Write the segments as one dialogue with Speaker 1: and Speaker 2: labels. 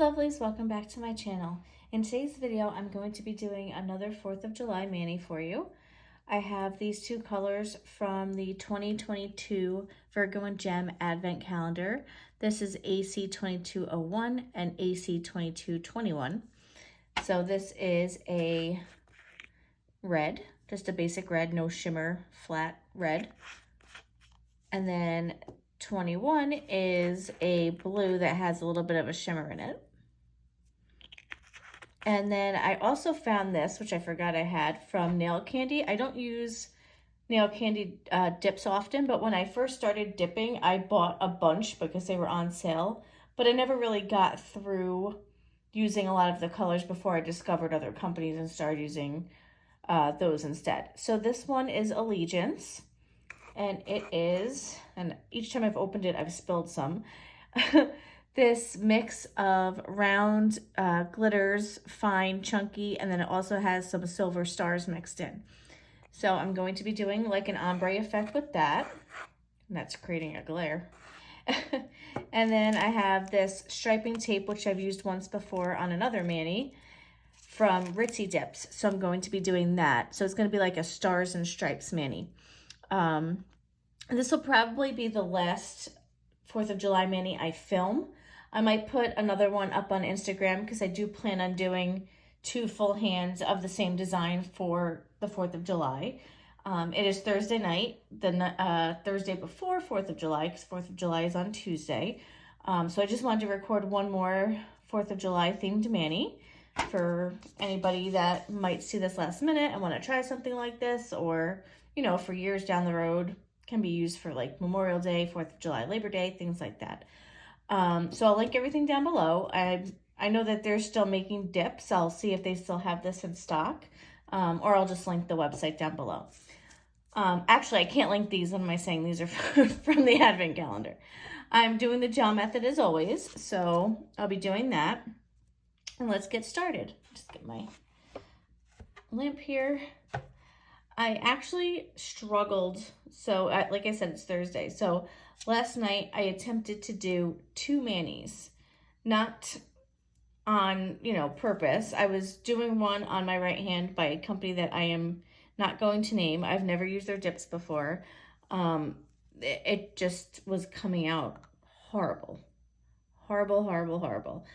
Speaker 1: lovelies, welcome back to my channel. In today's video, I'm going to be doing another 4th of July mani for you. I have these two colors from the 2022 Virgo Gem Advent Calendar. This is AC2201 and AC2221. So this is a red, just a basic red, no shimmer, flat red. And then 21 is a blue that has a little bit of a shimmer in it. And then I also found this, which I forgot I had, from Nail Kandy. I don't use Nail Kandy dips often, but when I first started dipping, I bought a bunch because they were on sale. But I never really got through using a lot of the colors before I discovered other companies and started using those instead. So this one is Allegiance. And it is, and each time I've opened it, I've spilled some, this mix of round glitters, fine, chunky, and then it also has some silver stars mixed in. So I'm going to be doing like an ombre effect with that. And that's creating a glare. And then I have this striping tape, which I've used once before on another mani from Ritzy Dips. So I'm going to be doing that. So it's going to be like a stars and stripes mani. This will probably be the last 4th of July mani I film. I might put another one up on Instagram because I do plan on doing 2 full hands of the same design for the 4th of July. It is Thursday night, the Thursday before 4th of July, because 4th of July is on Tuesday. So I just wanted to record one more 4th of July themed mani for anybody that might see this last minute and want to try something like this, or, you know, for years down the road. Can be used for like Memorial Day, 4th of July, Labor Day, things like that. So I'll link everything down below. I know that they're still making dips. I'll see if they still have this in stock, or I'll just link the website down below. Actually, I can't link these. What am I saying? These are from the Advent Calendar. I'm doing the gel method as always, so I'll be doing that. And let's get started. Just get my lamp here. I actually struggled. So like I said, it's Thursday. So last night I attempted to do 2 manis, not on, purpose. I was doing one on my right hand by a company that I am not going to name. I've never used their dips before. It just was coming out horrible. Horrible, horrible, horrible.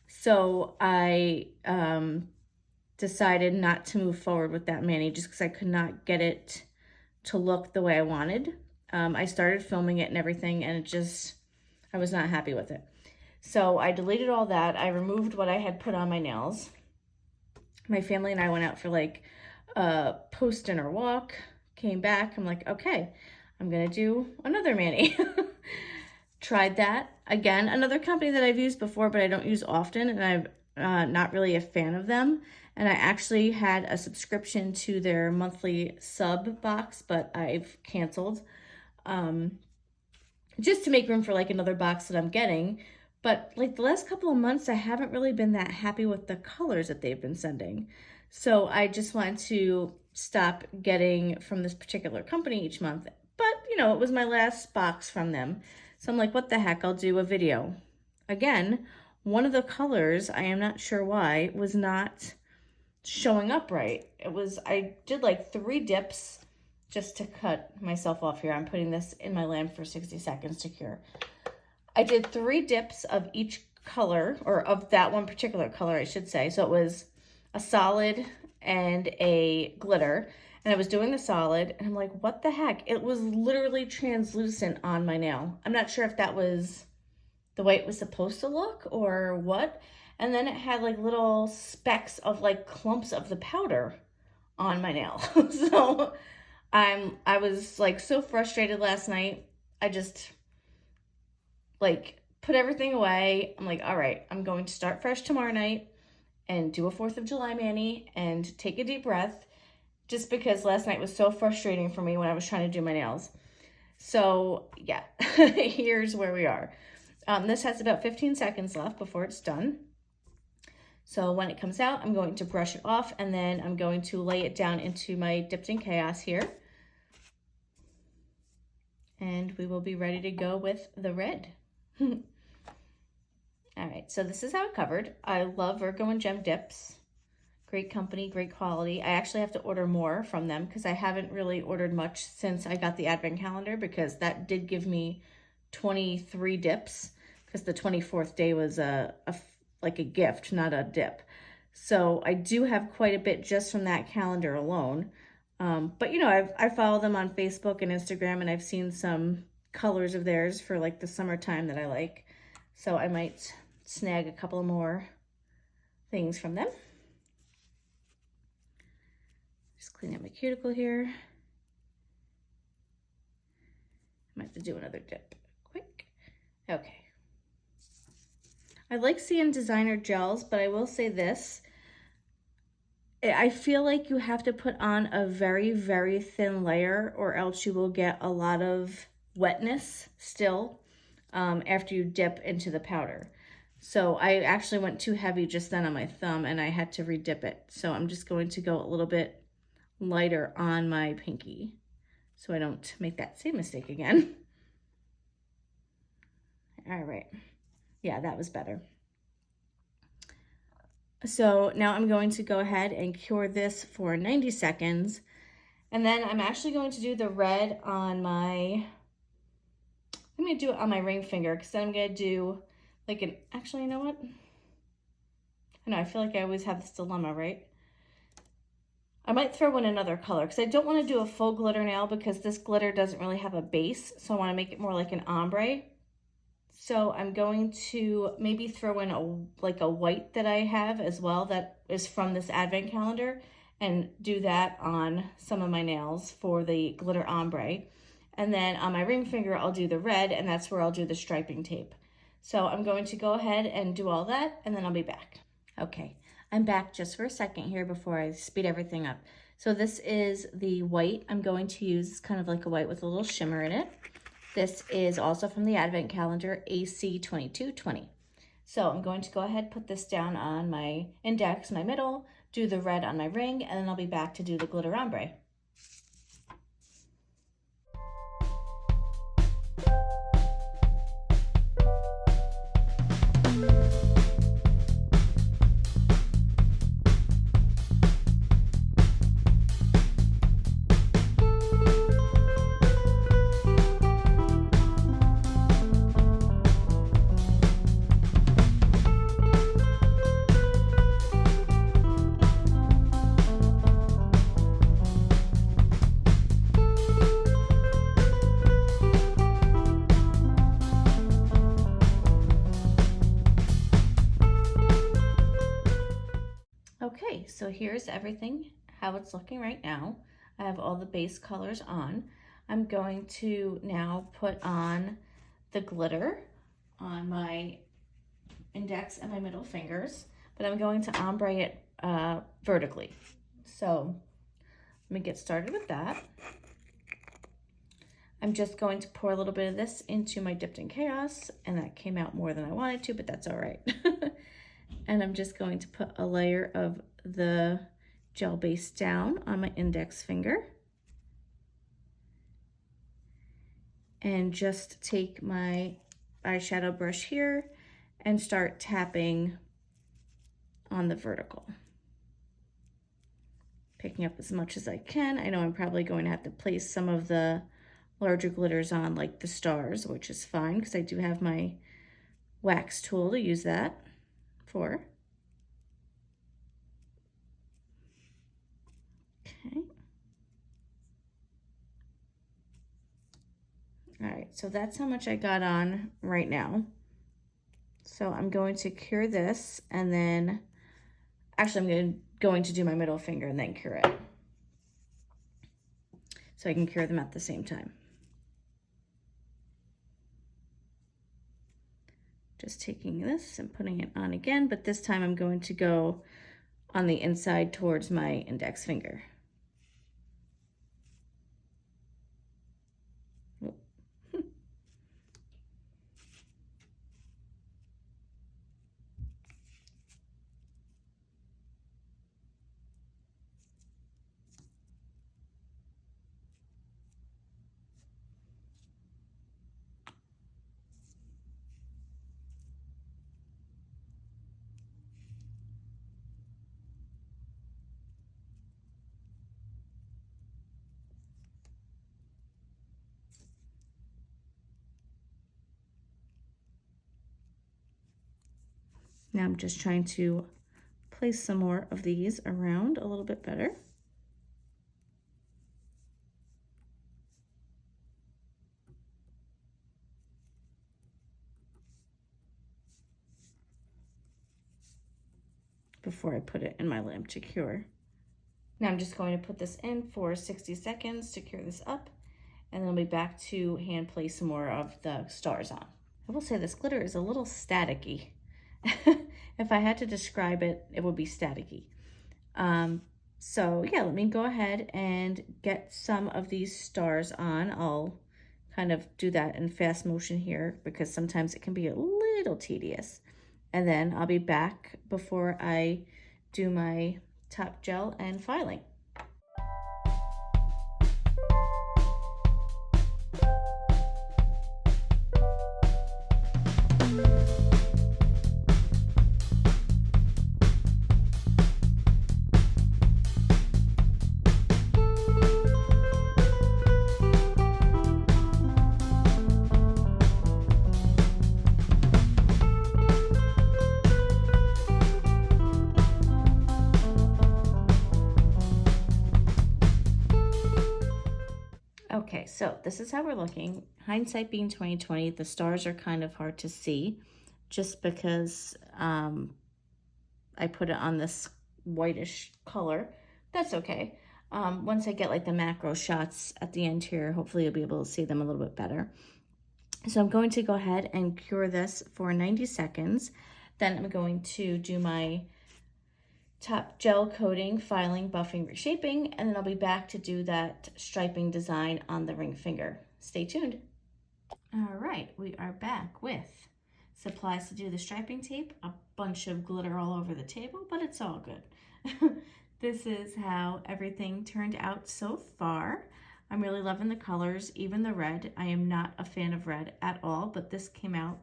Speaker 1: So I decided not to move forward with that mani just because I could not get it to look the way I wanted. I started filming it and everything, and I was not happy with it. So I deleted all that. I removed what I had put on my nails. My family and I went out for like a post-dinner walk, came back. I'm like, okay, I'm going to do another mani. Tried that. Again, another company that I've used before, but I don't use often, and I'm not really a fan of them. And I actually had a subscription to their monthly sub box, but I've canceled just to make room for like another box that I'm getting. But like the last couple of months, I haven't really been that happy with the colors that they've been sending. So I just wanted to stop getting from this particular company each month. But, it was my last box from them. So I'm like, what the heck, I'll do a video. Again, one of the colors, I am not sure why, was not showing up right. I did like 3 dips just to cut myself off here. I'm putting this in my lamp for 60 seconds to cure. I did 3 dips of each color, or of that one particular color, I should say. So it was a solid and a glitter. And I was doing the solid, and I'm like, what the heck? It was literally translucent on my nail. I'm not sure if that was the way it was supposed to look or what. And then it had like little specks of like clumps of the powder on my nail. So I was like so frustrated last night. I just like put everything away. I'm like, all right, I'm going to start fresh tomorrow night and do a 4th of July mani and take a deep breath, just because last night was so frustrating for me when I was trying to do my nails. So yeah, here's where we are. This has about 15 seconds left before it's done. So when it comes out, I'm going to brush it off, and then I'm going to lay it down into my Dipped in Chaos here. And we will be ready to go with the red. All right, so this is how it covered. I love Virgo Gem dips. Great company, great quality. I actually have to order more from them because I haven't really ordered much since I got the advent calendar, because that did give me 23 dips, because the 24th day was like a gift, not a dip. So I do have quite a bit just from that calendar alone. But you know, I follow them on Facebook and Instagram, and I've seen some colors of theirs for like the summertime that I like. So I might snag a couple more things from them. Just clean up my cuticle here. I might have to do another dip quick. Okay. I like seeing designer gels, but I will say this. I feel like you have to put on a very, very thin layer, or else you will get a lot of wetness still after you dip into the powder. So I actually went too heavy just then on my thumb, and I had to re-dip it. So I'm just going to go a little bit lighter on my pinky so I don't make that same mistake again. All right. Yeah, that was better. So now I'm going to go ahead and cure this for 90 seconds. And then I'm actually going to do the red on my, I'm going to do it on my ring finger, because then I'm going to do like an, actually, you know what? I know, I feel like I always have this dilemma, right? I might throw in another color, because I don't want to do a full glitter nail, because this glitter doesn't really have a base. So I want to make it more like an ombre. So I'm going to maybe throw in a white that I have as well, that is from this advent calendar, and do that on some of my nails for the glitter ombre. And then on my ring finger, I'll do the red, and that's where I'll do the striping tape. So I'm going to go ahead and do all that, and then I'll be back. Okay, I'm back just for a second here before I speed everything up. So this is the white I'm going to use. It's kind of like a white with a little shimmer in it. This is also from the advent calendar, AC 2220. So I'm going to go ahead, put this down on my index, my middle, do the red on my ring, and then I'll be back to do the glitter ombre. Okay, so here's everything, how it's looking right now. I have all the base colors on. I'm going to now put on the glitter on my index and my middle fingers, but I'm going to ombre it vertically. So let me get started with that. I'm just going to pour a little bit of this into my Dipped in Chaos, and that came out more than I wanted to, but that's all right. And I'm just going to put a layer of the gel base down on my index finger. And just take my eyeshadow brush here and start tapping on the vertical. Picking up as much as I can. I know I'm probably going to have to place some of the larger glitters on, like the stars, which is fine because I do have my wax tool to use that for. Okay. All right, so that's how much I got on right now. So I'm going to cure this, and then, actually I'm going to do my middle finger and then cure it. So I can cure them at the same time. Just taking this and putting it on again, but this time I'm going to go on the inside towards my index finger. Now I'm just trying to place some more of these around a little bit better. Before I put it in my lamp to cure. Now I'm just going to put this in for 60 seconds to cure this up, and then I'll be back to hand place some more of the stars on. I will say this glitter is a little staticky. If I had to describe it, it would be staticky. So yeah, let me go ahead and get some of these stars on. I'll kind of do that in fast motion here because sometimes it can be a little tedious. And then I'll be back before I do my top gel and filing. Okay, so this is how we're looking. Hindsight being 2020, the stars are kind of hard to see just because I put it on this whitish color. That's okay. Once I get like the macro shots at the end here, hopefully you'll be able to see them a little bit better. So I'm going to go ahead and cure this for 90 seconds. Then I'm going to do my top gel coating, filing, buffing, reshaping, and then I'll be back to do that striping design on the ring finger. Stay tuned. All right, we are back with supplies to do the striping tape, a bunch of glitter all over the table, but it's all good. This is how everything turned out so far. I'm really loving the colors, even the red. I am not a fan of red at all, but this came out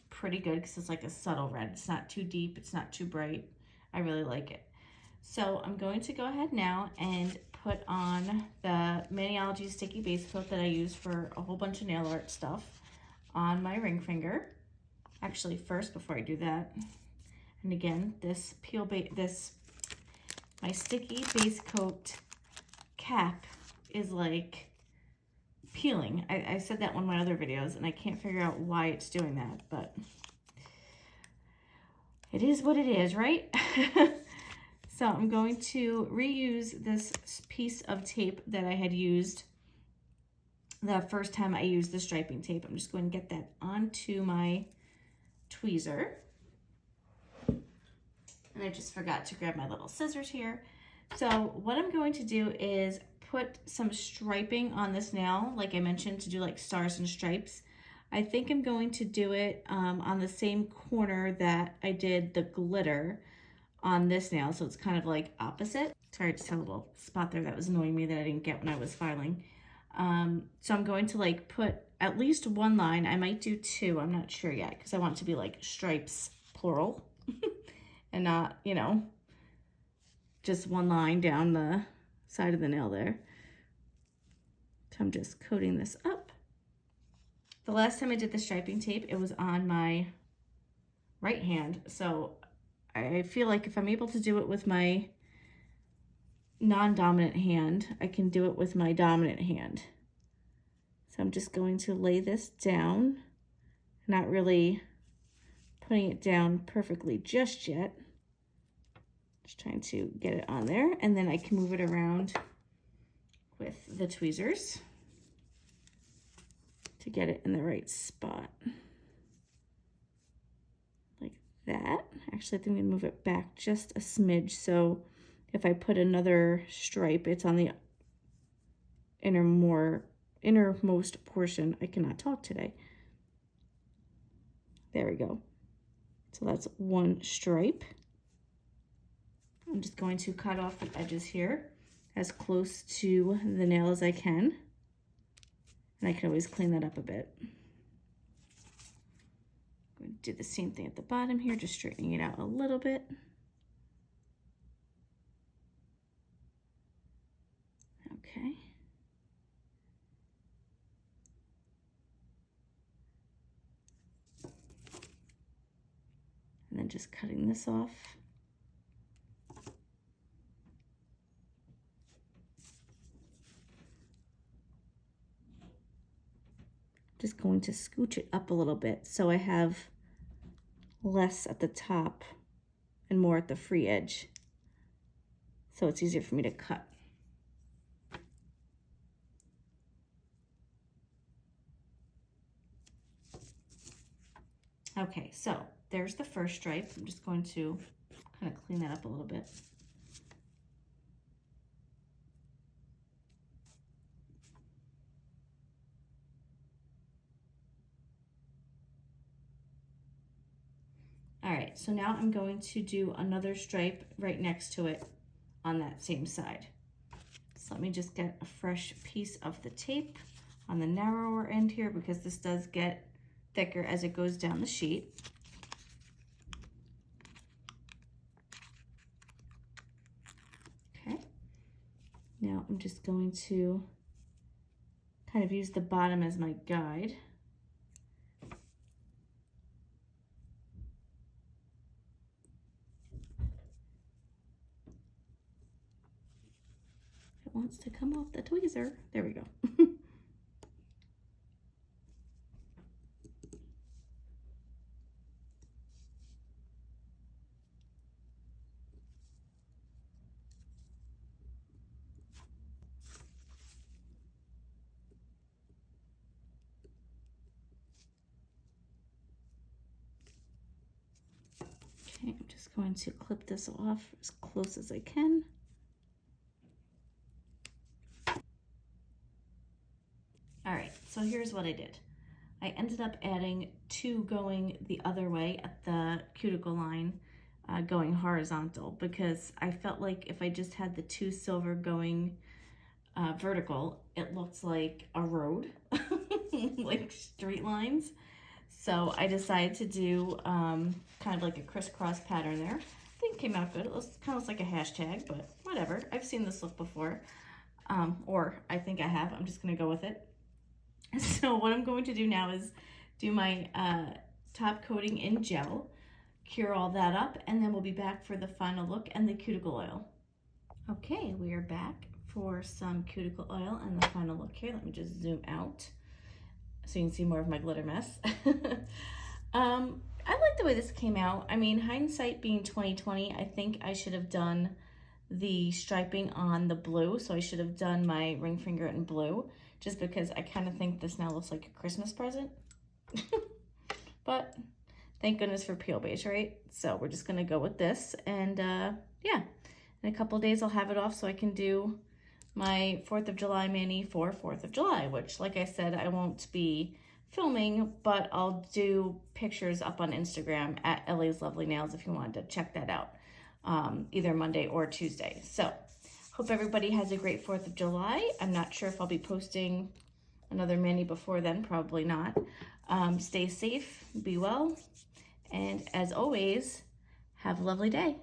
Speaker 1: pretty good because it's like a subtle red. It's not too deep, it's not too bright. I really like it. So I'm going to go ahead now and put on the Maniology sticky base coat that I use for a whole bunch of nail art stuff on my ring finger. Actually, first, before I do that, and again, this my sticky base coat cap is like peeling. I said that in one of my other videos, and I can't figure out why it's doing that, but it is what it is, right? So I'm going to reuse this piece of tape that I had used the first time I used the striping tape. I'm just going to get that onto my tweezer. And I just forgot to grab my little scissors here. So what I'm going to do is put some striping on this nail, like I mentioned, to do like stars and stripes. I think I'm going to do it on the same corner that I did the glitter on this nail, so it's kind of like opposite. Sorry, just had a little spot there that was annoying me that I didn't get when I was filing. So I'm going to like put at least one line. I might do two, I'm not sure yet, because I want it to be like stripes, plural, and not, you know, just one line down the side of the nail there. So I'm just coating this up. The last time I did the striping tape, it was on my right hand, so I feel like if I'm able to do it with my non-dominant hand, I can do it with my dominant hand. So I'm just going to lay this down, not really putting it down perfectly just yet. Just trying to get it on there, and then I can move it around with the tweezers to get it in the right spot. Like that. Actually, I think I'm gonna move it back just a smidge, so if I put another stripe, it's on the innermost portion. I cannot talk today. There we go. So that's one stripe. I'm just going to cut off the edges here as close to the nail as I can. And I can always clean that up a bit. I'm going to do the same thing at the bottom here, just straightening it out a little bit. Okay. And then just cutting this off. Just going to scooch it up a little bit so I have less at the top and more at the free edge, so it's easier for me to cut. Okay, so there's the first stripe. I'm just going to kind of clean that up a little bit. All right, so now I'm going to do another stripe right next to it on that same side. So let me just get a fresh piece of the tape on the narrower end here, because this does get thicker as it goes down the sheet. Okay, now I'm just going to kind of use the bottom as my guide. It wants to come off the tweezer. There we go. Okay, I'm just going to clip this off as close as I can. All right, so here's what I did. I ended up adding 2 going the other way at the cuticle line, going horizontal, because I felt like if I just had the 2 silver going vertical, it looks like a road, like straight lines. So I decided to do kind of like a crisscross pattern there. I think it came out good. It looks kind of like a hashtag, but whatever. I've seen this look before, or I think I have. I'm just gonna go with it. So what I'm going to do now is do my top coating in gel, cure all that up, and then we'll be back for the final look and the cuticle oil. Okay, we are back for some cuticle oil and the final look here. Let me just zoom out so you can see more of my glitter mess. I like the way this came out. I mean, hindsight being 2020, I think I should have done the striping on the blue. So I should have done my ring finger in blue, just because I kind of think this now looks like a Christmas present. But thank goodness for peel beige, right? So we're just gonna go with this, and yeah, in a couple of days I'll have it off so I can do my 4th of July mani for 4th of July, which, like I said, I won't be filming, but I'll do pictures up on Instagram at laslovelynails if you wanted to check that out, either Monday or Tuesday. So hope everybody has a great 4th of July. I'm not sure if I'll be posting another mani before then, probably not. Stay safe, be well, and as always, have a lovely day.